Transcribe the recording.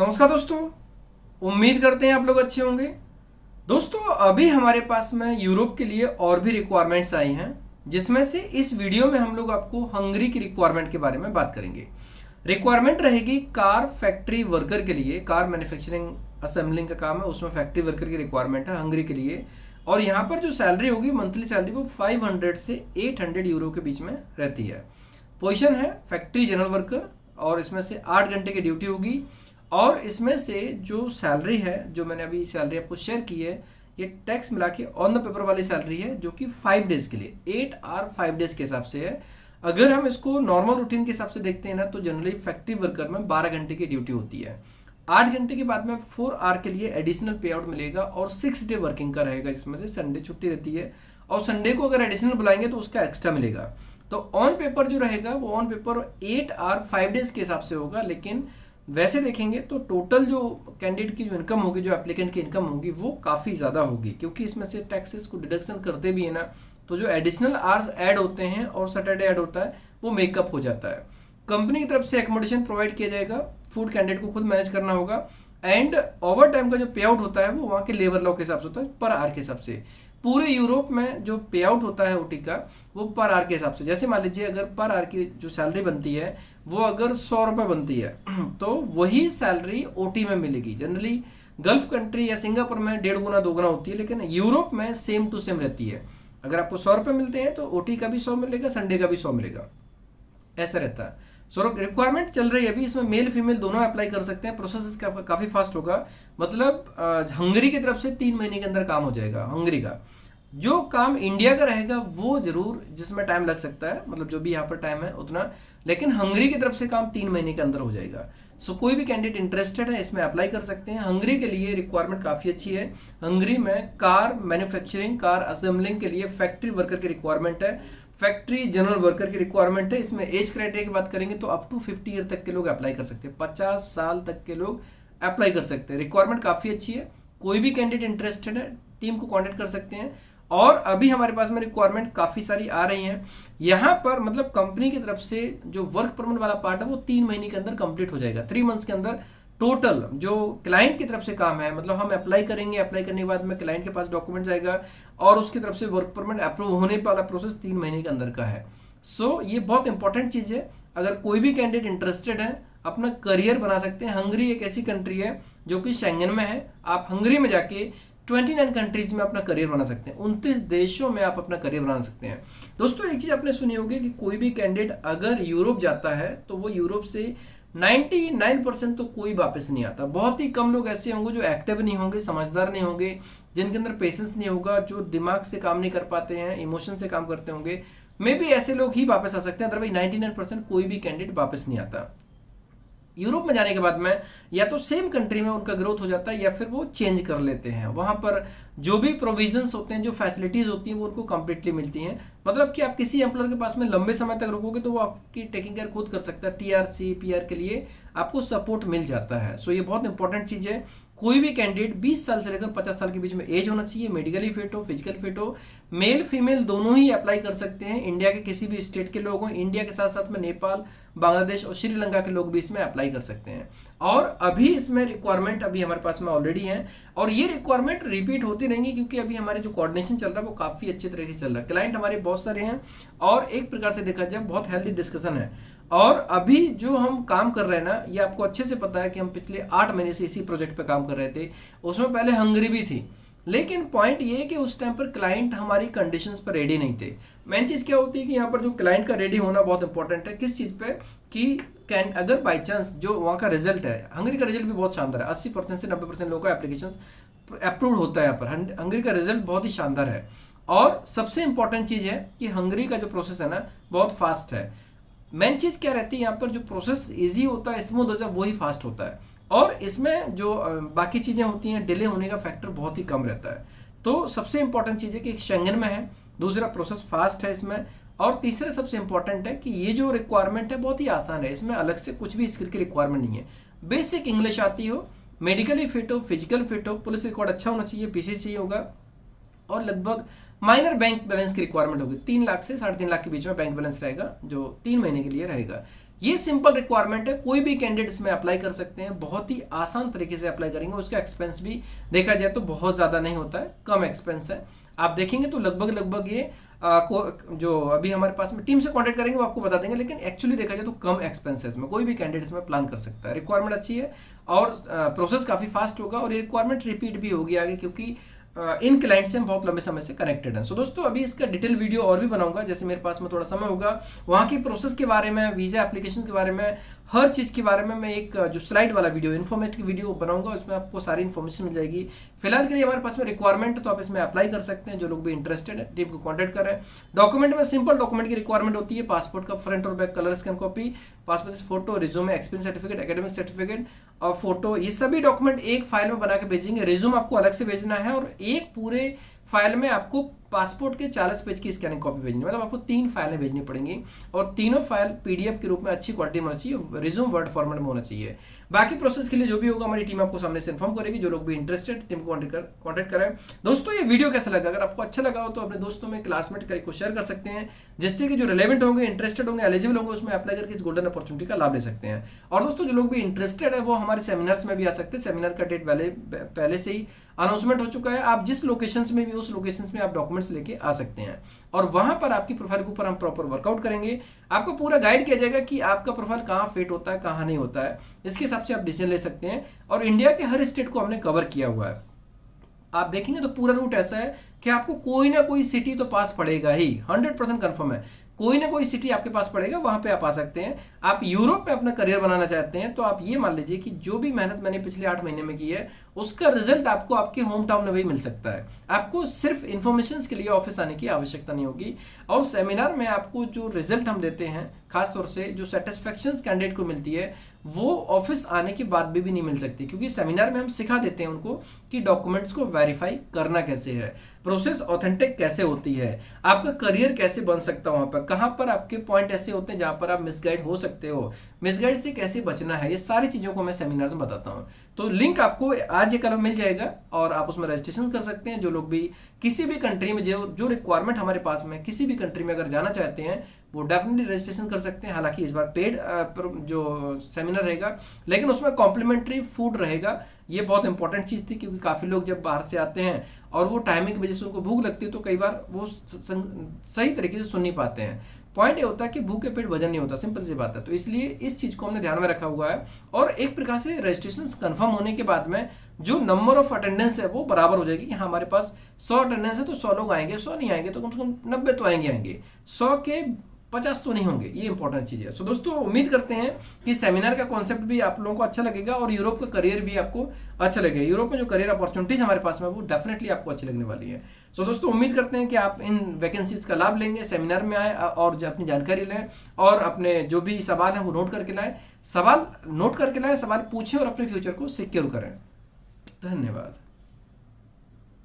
नमस्कार दोस्तों। उम्मीद करते हैं आप लोग अच्छे होंगे। दोस्तों अभी हमारे पास में यूरोप के लिए और भी रिक्वायरमेंट्स आई हैं, जिसमें से इस वीडियो में हम लोग आपको हंगरी की रिक्वायरमेंट के बारे में बात करेंगे। रिक्वायरमेंट रहेगी कार फैक्ट्री वर्कर के लिए। कार मैन्युफैक्चरिंग असेंबलिंग का काम है, उसमें फैक्ट्री वर्कर की रिक्वायरमेंट है हंगरी के लिए। और यहाँ पर जो सैलरी होगी, मंथली सैलरी, वो 500 से 800 यूरो के बीच में रहती है। पोजीशन है फैक्ट्री जनरल वर्कर, और इसमें से 8 घंटे की ड्यूटी होगी। और इसमें से जो सैलरी है, जो मैंने अभी सैलरी आपको शेयर की है, ये टैक्स मिला के ऑन द पेपर वाली सैलरी है, जो कि 5 डेज के लिए 8 आवर 5 डेज के हिसाब से है। अगर हम इसको नॉर्मल रूटीन के हिसाब से देखते हैं ना, तो जनरली फैक्ट्री वर्कर में 12 घंटे की ड्यूटी होती है। 8 घंटे के बाद में 4 आवर के लिए एडिशनल पे आउट मिलेगा, और 6 डे वर्किंग का रहेगा, जिसमें से संडे छुट्टी रहती है। और संडे को अगर एडिशनल बुलाएंगे तो उसका एक्स्ट्रा मिलेगा। तो ऑन पेपर जो रहेगा वो ऑन पेपर 8 आवर 5 डेज के हिसाब से होगा। लेकिन वैसे देखेंगे तो टोटल जो कैंडिडेट की जो इनकम होगी, जो एप्लीकेंट की इनकम होगी, वो काफ़ी ज़्यादा होगी, क्योंकि इसमें से टैक्सेस को डिडक्शन करते भी है ना, तो जो एडिशनल आवर्स ऐड होते हैं और सैटरडे ऐड होता है, वो मेकअप हो जाता है। कंपनी की तरफ से एकोमोडेशन प्रोवाइड किया जाएगा, फूड कैंडिडेट को खुद मैनेज करना होगा। एंड ओवर टाइम का जो पे आउट होता है वो वहाँ के लेबर लॉ के हिसाब से होता है, पर आवर के हिसाब से। पूरे यूरोप में जो पे आउट होता है ओटी का, वो पर आवर के हिसाब से। जैसे मान लीजिए अगर पर आवर की जो सैलरी बनती है वो अगर 100 रुपये बनती है, तो वही सैलरी ओटी में मिलेगी। जनरली गल्फ कंट्री या सिंगापुर में 1.5 गुना 2 गुना होती है, लेकिन यूरोप में सेम टू सेम रहती है। अगर आपको 100 रुपये मिलते हैं तो ओटी का भी 100 मिलेगा, संडे का भी 100 मिलेगा, ऐसा रहता है। सो रिक्वायरमेंट चल रही है अभी, इसमें मेल फीमेल दोनों अप्लाई कर सकते हैं। प्रोसेस काफ़ी फास्ट होगा। मतलब हंगरी की तरफ से 3 महीने के अंदर काम हो जाएगा। हंगरी का जो काम इंडिया का रहेगा वो जरूर, जिसमें टाइम लग सकता है, मतलब जो भी यहाँ पर टाइम है उतना, लेकिन हंगरी की तरफ से काम 3 महीने के अंदर हो जाएगा। सो कोई भी कैंडिडेट इंटरेस्टेड है इसमें अप्लाई कर सकते हैं। हंगरी के लिए रिक्वायरमेंट काफ़ी अच्छी है। हंगरी में कार मैन्युफैक्चरिंग, कार असेंबलिंग के लिए फैक्ट्री वर्कर की रिक्वायरमेंट है, फैक्ट्री जनरल वर्कर की रिक्वायरमेंट है। इसमें एज क्राइटेरिया की बात करेंगे तो अप टू 50 ईयर तक के लोग अप्लाई कर सकते हैं, 50 साल तक के लोग अप्लाई कर सकते हैं। रिक्वायरमेंट काफ़ी अच्छी है। कोई भी कैंडिडेट इंटरेस्टेड है टीम को कॉन्टेक्ट कर सकते हैं। और अभी हमारे पास में रिक्वायरमेंट काफ़ी सारी आ रही हैं यहाँ पर। मतलब कंपनी की तरफ से जो वर्क परमिट वाला पार्ट है वो 3 महीने के अंदर कंप्लीट हो जाएगा। 3 मंथ्स के अंदर टोटल जो क्लाइंट की तरफ से काम है, मतलब हम अप्लाई करेंगे, अप्लाई करने के बाद में क्लाइंट के पास डॉक्यूमेंट जाएगा और उसकी तरफ से वर्क परमिट अप्रूव होने वाला प्रोसेस 3 महीने के अंदर का है। सो ये बहुत इंपॉर्टेंट चीज़ है। अगर कोई भी कैंडिडेट इंटरेस्टेड है, अपना करियर बना सकते हैं। हंगरी एक ऐसी कंट्री है जो कि शेंगन में है। आप हंगरी में जाके 29 कंट्रीज में अपना करियर बना सकते हैं, 29 देशों में आप अपना करियर बना सकते हैं। दोस्तों एक चीज आपने सुनी होगी कि कोई भी कैंडिडेट अगर यूरोप जाता है तो वो यूरोप से 99% तो कोई वापस नहीं आता। बहुत ही कम लोग ऐसे होंगे जो एक्टिव नहीं होंगे, समझदार नहीं होंगे, जिनके अंदर पेशेंस नहीं होगा, जो दिमाग से काम नहीं कर पाते हैं, इमोशन से काम करते होंगे। मे बी ऐसे लोग ही वापस आ सकते हैं, अदरवाइज 99% कोई भी कैंडिडेट वापस नहीं आता। यूरोप में जाने के बाद में या तो सेम कंट्री में उनका ग्रोथ हो जाता है, या फिर वो चेंज कर लेते हैं। वहां पर जो भी प्रोविजंस होते हैं, जो फैसिलिटीज होती हैं, वो उनको कंप्लीटली मिलती हैं। मतलब कि आप किसी एम्प्लॉयर के पास में लंबे समय तक रुकोगे तो वो आपकी टेकिंग केयर खुद कर सकता है। टीआरसी पीआर के लिए आपको सपोर्ट मिल जाता है। सो ये बहुत इंपॉर्टेंट चीज़ है। कोई भी कैंडिडेट 20 साल से लेकर 50 साल के बीच में एज होना चाहिए, मेडिकली फिट हो, फिजिकल फिट हो। मेल फीमेल दोनों ही अप्लाई कर सकते हैं। इंडिया के किसी भी स्टेट के लोग हों, इंडिया के साथ साथ में नेपाल, बांग्लादेश और श्रीलंका के लोग भी इसमें अप्लाई कर सकते हैं। और अभी इसमें रिक्वायरमेंट अभी हमारे पास में ऑलरेडी है, और ये रिक्वायरमेंट रिपीट होती रहेंगी, क्योंकि अभी हमारे जो कोऑर्डिनेशन चल रहा है वो काफ़ी अच्छे तरीके से चल रहा है। क्लाइंट हमारे बहुत सारे हैं, और एक प्रकार से देखा जाए बहुत हेल्दी डिस्कशन है। और अभी जो हम काम कर रहे हैं ना, ये आपको अच्छे से पता है कि हम पिछले 8 महीने से इसी प्रोजेक्ट पे काम कर रहे थे। उसमें पहले हंगरी भी थी, लेकिन पॉइंट ये है कि उस टाइम पर क्लाइंट हमारी कंडीशंस पर रेडी नहीं थे। मेन चीज़ क्या होती है कि यहाँ पर जो क्लाइंट का रेडी होना बहुत इंपॉर्टेंट है। किस चीज़ पे कि अगर बाई चांस जो वहाँ का रिजल्ट है, हंगरी का रिजल्ट भी बहुत शानदार है। 80% से 90% लोगों का एप्लीकेशन अप्रूव होता है यहाँ पर। हंगरी का रिजल्ट बहुत ही शानदार है। और सबसे इंपॉर्टेंट चीज़ है कि हंगरी का जो प्रोसेस है ना, बहुत फास्ट है। मेन चीज़ क्या रहती है यहाँ पर, जो प्रोसेस ईजी होता है, स्मूथ होता है, वही फास्ट होता है। और इसमें जो बाकी चीज़ें होती हैं, डिले होने का फैक्टर बहुत ही कम रहता है। तो सबसे इंपॉर्टेंट चीज़ है कि शेंगन में है, दूसरा प्रोसेस फास्ट है इसमें, और तीसरा सबसे इंपॉर्टेंट है कि ये जो रिक्वायरमेंट है बहुत ही आसान है। इसमें अलग से कुछ भी स्किल की रिक्वायरमेंट नहीं है। बेसिक इंग्लिश आती हो, मेडिकली फिट हो, फिजिकल फिट हो, पुलिस रिकॉर्ड अच्छा होना चाहिए, पीसी चाहिए होगा, और लगभग माइनर बैंक बैलेंस की रिक्वायरमेंट होगी। 3 लाख से 3.5 लाख के बीच में बैंक बैलेंस रहेगा, जो 3 महीने के लिए रहेगा। ये सिंपल रिक्वायरमेंट है, कोई भी कैंडिडेट इसमें अप्लाई कर सकते हैं, बहुत ही आसान तरीके से अप्लाई करेंगे। उसका एक्सपेंस भी देखा जाए तो बहुत ज़्यादा नहीं होता है, कम एक्सपेंस है। आप देखेंगे तो लगभग ये जो अभी हमारे पास में टीम से कांटेक्ट करेंगे वो आपको बता देंगे, लेकिन एक्चुअली देखा जाए तो कम एक्सपेंस है इसमें, कोई भी कैंडिडेट इसमें प्लान कर सकता है। रिक्वायरमेंट अच्छी है और प्रोसेस काफ़ी फास्ट होगा और ये रिक्वायरमेंट रिपीट भी होगी आगे, क्योंकि इन क्लाइंट से हम बहुत लंबे समय से कनेक्टेड हैं। सो दोस्तों अभी इसका डिटेल वीडियो और भी बनाऊंगा, जैसे मेरे पास में थोड़ा समय होगा, वहाँ की प्रोसेस के बारे में, वीजा एप्लीकेशन के बारे में, हर चीज़ के बारे में मैं एक जो स्लाइड वाला वीडियो, इन्फॉर्मेटिव वीडियो बनाऊंगा, उसमें आपको सारी इन्फॉर्मेशन मिल जाएगी। फिलहाल के लिए हमारे पास में रिक्वायरमेंट है तो आप इसमें अप्लाई कर सकते हैं। जो लोग भी इंटरेस्टेड है टीम को कॉन्टैक्ट करें। डॉक्यूमेंट में सिंपल डॉक्यूमेंट की रिक्वायरमेंट होती है, पासपोर्ट का फ्रंट और back colour scan copy, passport photo, resume, experience certificate, academic certificate और फोटो, ये सभी डॉक्यूमेंट एक फाइल में बना के भेजेंगे। रिज्यूम आपको अलग से भेजना है और एक पूरे फाइल में आपको पासपोर्ट के 40 पेज की स्कैनिंग कॉपी भेजनी, मतलब आपको 3 फाइलें भेजनी पड़ेंगी और तीनों फाइल पीडीएफ के रूप में अच्छी क्वालिटी में होना चाहिए, रिज्यूम वर्ड फॉर्मेट में होना चाहिए। बाकी प्रोसेस के लिए जो भी होगा हमारी टीम आपको सामने से इन्फॉर्म करेगी। जो लोग भी इंटरेस्टेड टीम को कॉन्टेक्ट करें। दोस्तों ये वीडियो कैसा लगा? अगर आपको अच्छा लगा हो तो अपने दोस्तों में, क्लासमेट को शेयर कर सकते हैं, जिससे कि जो रिलेवेंट होंगे, इंटरेस्टेड होंगे, एलिजिबल होंगे, उसमें अप्लाई करके इस गोल्डन अपॉर्चुनिटी का लाभ ले सकते हैं। और दोस्तों जो लोग भी इंटरेस्टेड है वो हमारे सेमिनार्स में भी आ सकते हैं। सेमिनार का डेट पहले से ही अनाउंसमेंट हो चुका है। आप जिस लोकेशंस में भी, उस लोकेशंस में आप डॉक्यूमेंट्स लेके आ सकते हैं और वहां पर आपकी प्रोफाइल के ऊपर हम प्रॉपर वर्कआउट करेंगे। आपको पूरा गाइड किया जाएगा कि आपका प्रोफाइल कहाँ फिट होता है, कहाँ नहीं होता है। इसके हिसाब से आप डिसीजन ले सकते हैं और इंडिया के हर स्टेट को हमने कवर किया हुआ है। आप देखेंगे तो पूरा रूट ऐसा है कि आपको कोई ना कोई सिटी तो पास पड़ेगा ही, 100% कंफर्म है। कोई ना कोई सिटी आपके पास पड़ेगा, वहां पे आप आ सकते हैं। आप यूरोप में अपना करियर बनाना चाहते हैं तो आप ये मान लीजिए कि जो भी मेहनत मैंने पिछले 8 महीने में की है उसका रिजल्ट आपको आपके होम टाउन में भी मिल सकता है। आपको सिर्फ इन्फॉर्मेशन के लिए ऑफिस आने की आवश्यकता नहीं होगी और सेमिनार में आपको जो रिजल्ट हम देते हैं, खासतौर से जो सेटिस्फेक्शन कैंडिडेट को मिलती है, वो ऑफिस आने के बाद भी नहीं मिल सकती, क्योंकि सेमिनार में हम सिखा देते हैं उनको कि डॉक्यूमेंट्स को वेरीफाई करना कैसे है, प्रोसेस ऑथेंटिक कैसे होती है, आपका करियर कैसे बन सकता है, वहां पर कहां पर आपके पॉइंट ऐसे होते हैं जहां पर आप मिसगाइड हो सकते हो, मिसगाइड से कैसे बचना है, ये सारी चीजों को मैं सेमिनार में बताता हूं। तो लिंक आपको आज ये कल मिल जाएगा और आप उसमें रजिस्ट्रेशन कर सकते हैं। जो लोग भी किसी भी कंट्री में जो रिक्वायरमेंट हमारे पास में, किसी भी कंट्री में अगर जाना चाहते हैं वो डेफिनेटली रजिस्ट्रेशन कर सकते हैं। हालांकि इस बार पेड जो सेमिनार रहेगा, लेकिन उसमें कॉम्प्लीमेंट्री फूड रहेगा। ये बहुत इंपॉर्टेंट चीज़ थी, क्योंकि काफ़ी लोग जब बाहर से आते हैं और वो टाइमिंग की वजह से उनको भूख लगती है तो कई बार वो सही तरीके से सुन नहीं पाते हैं। पॉइंट ये होता है कि भूखे पेट भजन नहीं होता, सिंपल सी बात है। तो इसलिए इस चीज़ को हमने ध्यान में रखा हुआ है और एक प्रकार से रजिस्ट्रेशन कंफर्म होने के बाद में जो नंबर ऑफ अटेंडेंस है वो बराबर हो जाएगी कि हाँ हमारे पास 100 अटेंडेंस है तो 100 लोग आएंगे, 100 नहीं आएंगे तो कम से कम 90 तो आएंगे, 100 के 50 तो नहीं होंगे। ये इंपॉर्टेंट चीज़ है। सो दोस्तों उम्मीद करते हैं कि सेमिनार का कॉन्सेप्ट भी आप लोगों को अच्छा लगेगा और यूरोप का करियर भी आपको अच्छा लगेगा। यूरोप में जो करियर अपॉर्चुनिटीज हमारे पास में वो डेफिनेटली आपको अच्छी लगने वाली है। सो दोस्तों उम्मीद करते हैं कि आप इन वैकेंसीज का लाभ लेंगे, सेमिनार में आए और अपनी जानकारी लें और अपने जो भी सवाल हैं वो नोट करके लाएं, सवाल पूछें और अपने फ्यूचर को सिक्योर करें। धन्यवाद।